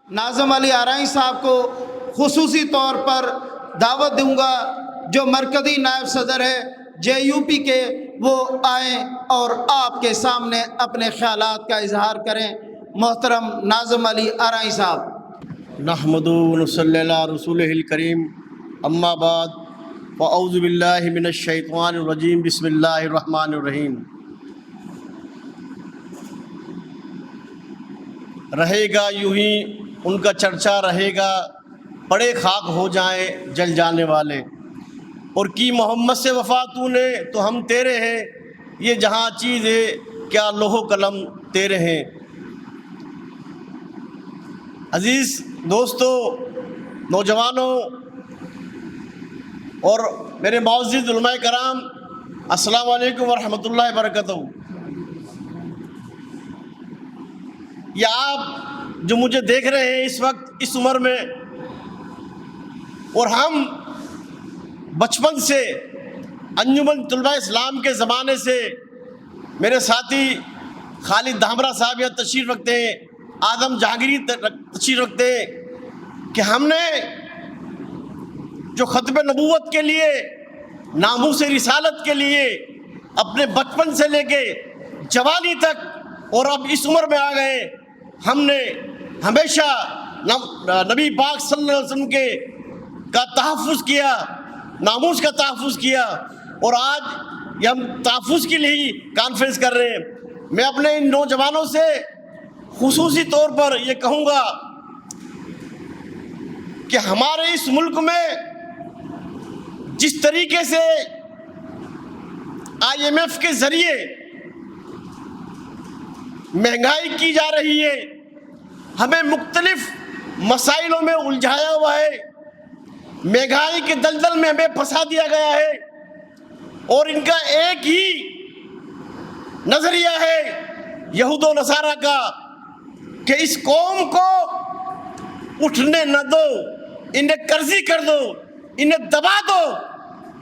ناظم علی آرائی صاحب کو خصوصی طور پر دعوت دوں گا، جو مرکزی نائب صدر ہے JUP کے، وہ آئیں اور آپ کے سامنے اپنے خیالات کا اظہار کریں۔ محترم ناظم علی آرائی صاحب۔ نحمد و نصلی علی رسولہ الکریم، اما بعد فاعوذ باللہ من الشیطان الرجیم، بسم اللہ الرحمن الرحیم۔ رہے گا یوں ہی ان کا چرچا، رہے گا پڑے خاک ہو جائیں جل جانے والے، اور کی محمد سے وفا تو نے تو ہم تیرے ہیں، یہ جہاں چیز ہے کیا لوح و قلم تیرے ہیں۔ عزیز دوستو، نوجوانوں اور میرے معزز علماء کرام، السلام علیکم ورحمۃ اللہ وبرکاتہ۔ یہ آپ جو مجھے دیکھ رہے ہیں اس وقت اس عمر میں، اور ہم بچپن سے انجمن طلباء اسلام کے زمانے سے، میرے ساتھی خالد دھامرا صاحب یہاں تشریف رکھتے ہیں، آدم جہانگیری تشریف رکھتے ہیں، کہ ہم نے جو ختم نبوت کے لیے، ناموس رسالت کے لیے اپنے بچپن سے لے کے جوانی تک اور اب اس عمر میں آ گئے، ہم نے ہمیشہ نبی پاک صلی اللہ علیہ وسلم کا تحفظ کیا، ناموس کا تحفظ کیا، اور آج یہ ہم تحفظ کے لیے کانفرنس کر رہے ہیں۔ میں اپنے ان نوجوانوں سے خصوصی طور پر یہ کہوں گا کہ ہمارے اس ملک میں جس طریقے سے IMF کے ذریعے مہنگائی کی جا رہی ہے، ہمیں مختلف مسائلوں میں الجھایا ہوا ہے، مہنگائی کے دلدل میں ہمیں پھنسا دیا گیا ہے، اور ان کا ایک ہی نظریہ ہے یہود و نصارہ کا کہ اس قوم کو اٹھنے نہ دو، انہیں قرضی کر دو، انہیں دبا دو،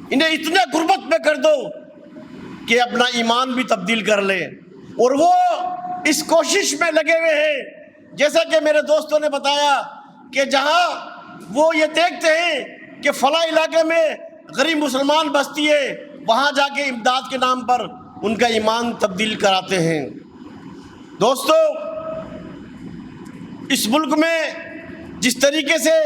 انہیں اتنے غربت میں کر دو کہ اپنا ایمان بھی تبدیل کر لیں۔ اور وہ اس کوشش میں لگے ہوئے ہیں، جیسا کہ میرے دوستوں نے بتایا کہ جہاں وہ یہ دیکھتے ہیں کہ فلاں علاقے میں غریب مسلمان بستی ہے، وہاں جا کے امداد کے نام پر ان کا ایمان تبدیل کراتے ہیں۔ دوستو، اس ملک میں جس طریقے سے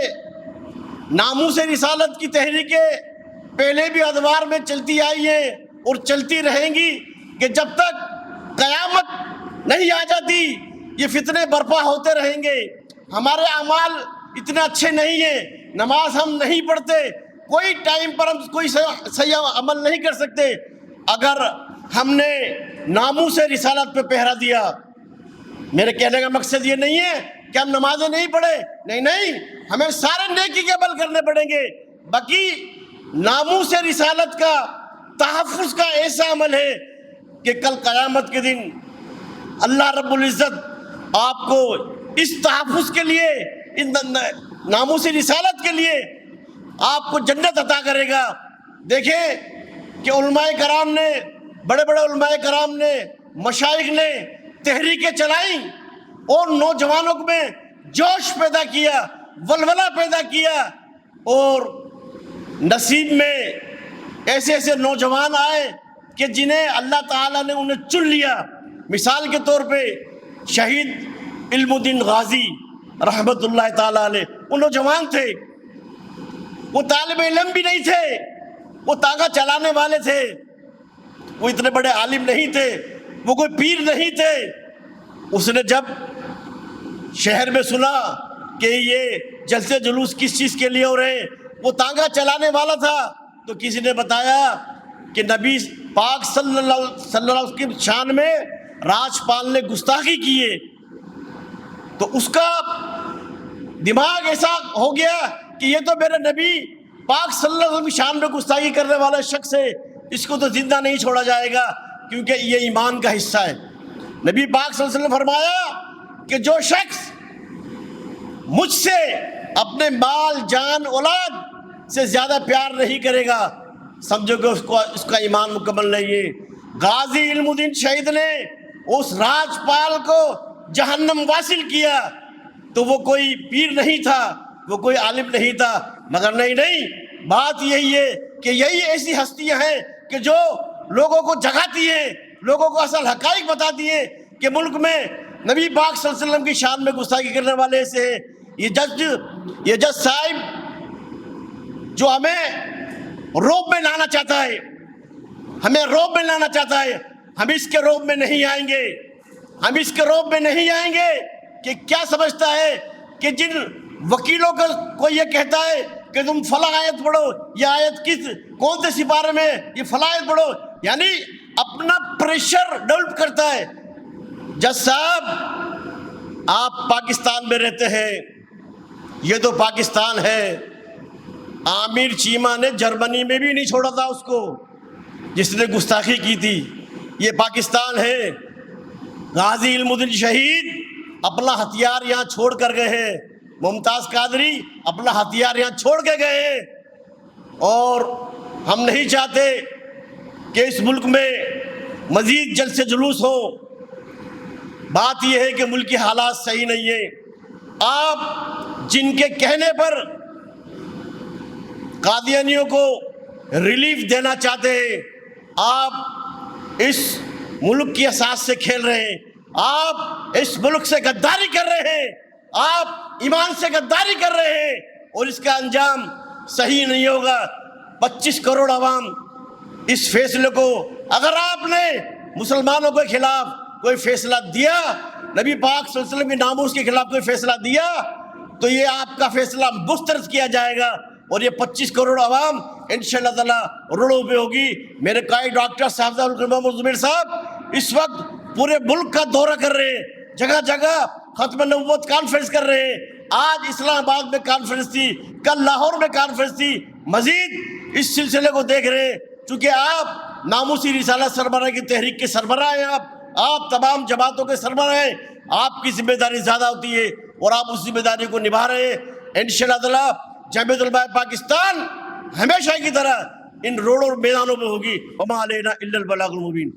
ناموس رسالت کی تحریکیں پہلے بھی ادوار میں چلتی آئی ہیں اور چلتی رہیں گی، کہ جب تک قیامت نہیں آ جاتی یہ فتنے برپا ہوتے رہیں گے۔ ہمارے اعمال اتنے اچھے نہیں ہیں، نماز ہم نہیں پڑھتے، کوئی ٹائم پر ہم کوئی صحیح عمل نہیں کر سکتے، اگر ہم نے ناموس رسالت پہ پہرا دیا۔ میرے کہنے کا مقصد یہ نہیں ہے کہ ہم نمازیں نہیں پڑھے، نہیں، ہمیں سارے نیکی کے عمل کرنے پڑیں گے، باقی ناموس رسالت کا تحفظ کا ایسا عمل ہے کہ کل قیامت کے دن اللہ رب العزت آپ کو اس تحفظ کے لیے، اس ناموس رسالت کے لیے آپ کو جنت عطا کرے گا۔ دیکھیں کہ علماء کرام نے، بڑے بڑے علماء کرام نے، مشائخ نے تحریکیں چلائیں اور نوجوانوں میں جوش پیدا کیا، ولولہ پیدا کیا، اور نصیب میں ایسے ایسے نوجوان آئے کہ جنہیں اللہ تعالیٰ نے انہیں چن لیا۔ مثال کے طور پہ شہید علم الدین غازی رحمت اللہ تعالیٰ علیہ، وہ نوجوان تھے، وہ طالب علم بھی نہیں تھے، وہ تانگہ چلانے والے تھے، وہ اتنے بڑے عالم نہیں تھے، وہ کوئی پیر نہیں تھے۔ اس نے جب شہر میں سنا کہ یہ جلسے جلوس کس چیز کے لیے ہو رہے، وہ تانگہ چلانے والا تھا، تو کسی نے بتایا کہ نبی پاک صلی اللہ علیہ وسلم کی شان میں راجپال نے گستاخی کی ہے۔ تو اس کا دماغ ایسا ہو گیا کہ یہ تو میرے نبی پاک صلی اللہ علیہ وسلم کی شان میں گستاخی کرنے والا شخص ہے، اس کو تو زندہ نہیں چھوڑا جائے گا، کیونکہ یہ ایمان کا حصہ ہے۔ نبی پاک صلی اللہ علیہ وسلم نے فرمایا کہ جو شخص مجھ سے اپنے مال جان اولاد سے زیادہ پیار نہیں کرے گا، سمجھو کہ اس کا ایمان مکمل نہیں ہے۔ غازی علم الدین شہید نے اس راجپال کو جہنم واصل کیا، تو وہ کوئی پیر نہیں تھا, وہ کوئی عالم نہیں تھا. مگر نہیں, بات یہی ہے کہ یہی ایسی ہستیاں ہیں کہ جو لوگوں کو جگاتی ہیں, لوگوں کو اصل حقائق بتاتی ہیں کہ ملک میں نبی پاک صلی اللہ علیہ وسلم کی شان میں گستاخی کرنے والے ایسے ہیں. یہ جج صاحب جو ہمیں روب میں لانا چاہتا ہے, ہمیں روب میں لانا چاہتا ہے, ہم اس کے روب میں نہیں آئیں گے, ہم اس کے روب میں نہیں آئیں گے. کہ کیا سمجھتا ہے کہ جن وکیلوں کو یہ کہتا ہے کہ تم فلاں آیت پڑھو, یہ آیت کون سے سپارے میں, یہ فلاں آیت پڑھو, یعنی اپنا پریشر ڈیولپ کرتا ہے. جج صاحب آپ پاکستان میں رہتے ہیں, یہ تو پاکستان ہے. عامر چیمہ نے جرمنی میں بھی نہیں چھوڑا تھا اس کو جس نے گستاخی کی تھی. یہ پاکستان ہے. غازی علم الدین شہید اپنا ہتھیار یہاں چھوڑ کر گئے ہیں, ممتاز قادری اپنا ہتھیار یہاں چھوڑ کے گئے ہیں. اور ہم نہیں چاہتے کہ اس ملک میں مزید جلسے جلوس ہو. بات یہ ہے کہ ملک کی حالات صحیح نہیں ہیں. آپ جن کے کہنے پر قادیانیوں کو ریلیف دینا چاہتے ہیں, آپ اس ملک کی اساس سے کھیل رہے ہیں, آپ اس ملک سے غداری کر رہے ہیں, آپ ایمان سے غداری کر رہے ہیں, اور اس کا انجام صحیح نہیں ہوگا. 25 کروڑ عوام اس فیصلے کو, اگر آپ نے مسلمانوں کے خلاف کوئی فیصلہ دیا, نبی پاک صلی اللہ علیہ وسلم کے ناموس کے خلاف کوئی فیصلہ دیا, تو یہ آپ کا فیصلہ مسترد کیا جائے گا, اور یہ 25 کروڑ عوام انشاءاللہ تعالی روڑوں پہ ہوگی. میرے قائد ڈاکٹر صاحب محمد زبیر صاحب اس وقت پورے ملک کا دورہ کر رہے ہیں, جگہ جگہ ختم نبوت کانفرنس کر رہے ہیں. آج اسلام آباد میں کانفرنس تھی, کل لاہور میں کانفرنس تھی. مزید اس سلسلے کو دیکھ رہے ہیں, چونکہ آپ ناموسی رسالت سربراہ کی تحریک کے سربراہ ہیں, آپ تمام جماعتوں کے سربراہ ہیں, آپ کی ذمہ داری زیادہ ہوتی ہے اور آپ اس ذمہ داری کو نبھا رہے ہیں. انشاءاللہ تعالی جمعیت علماء پاکستان ہمیشہ کی طرح ان روڈوں اور میدانوں میں ہوگی. وما علینا الا البلاغ المبین.